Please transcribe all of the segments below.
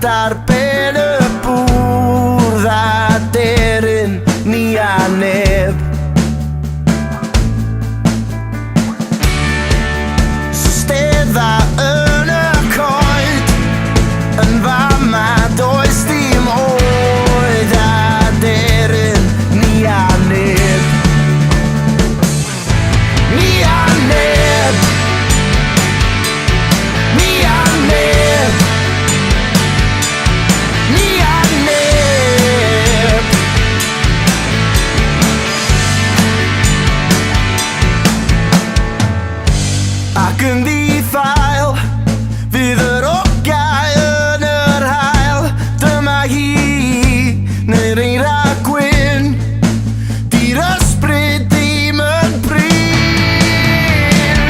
rhaid arbed y bwrdd a deryn ni a neb. Stedda yn y coed, yn fama does dim oed a deryn ni a neb. Ni a neb. Ni a neb. Ni a neb. Ac yn ddiffael fydd yr ogau yn yr hael. Dyma hi, neu'r eira gwyn, di'r ysbryd dim yn brin.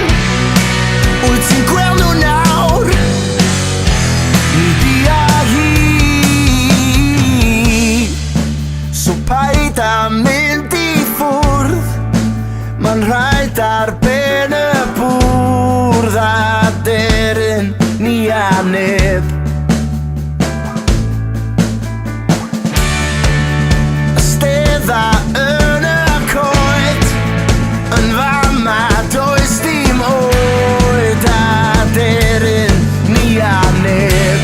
Wyt ti'n gweld nhw nawr? Ni di a hi. So paid a mynd i ffwrdd, ma'n rhaid arben y bwrdd a deryn ni a neb. Stedda yn y coed, yn fama does dim oed a deryn ni a neb.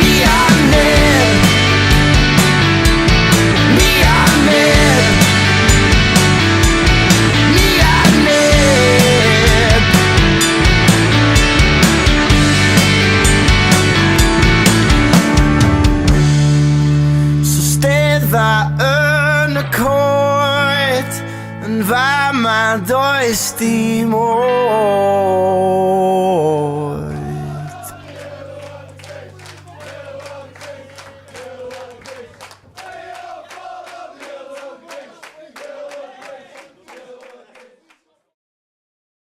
Ni a neb. Ni a neb. Ni a neb. So stedda yn y coed, yn fama does dim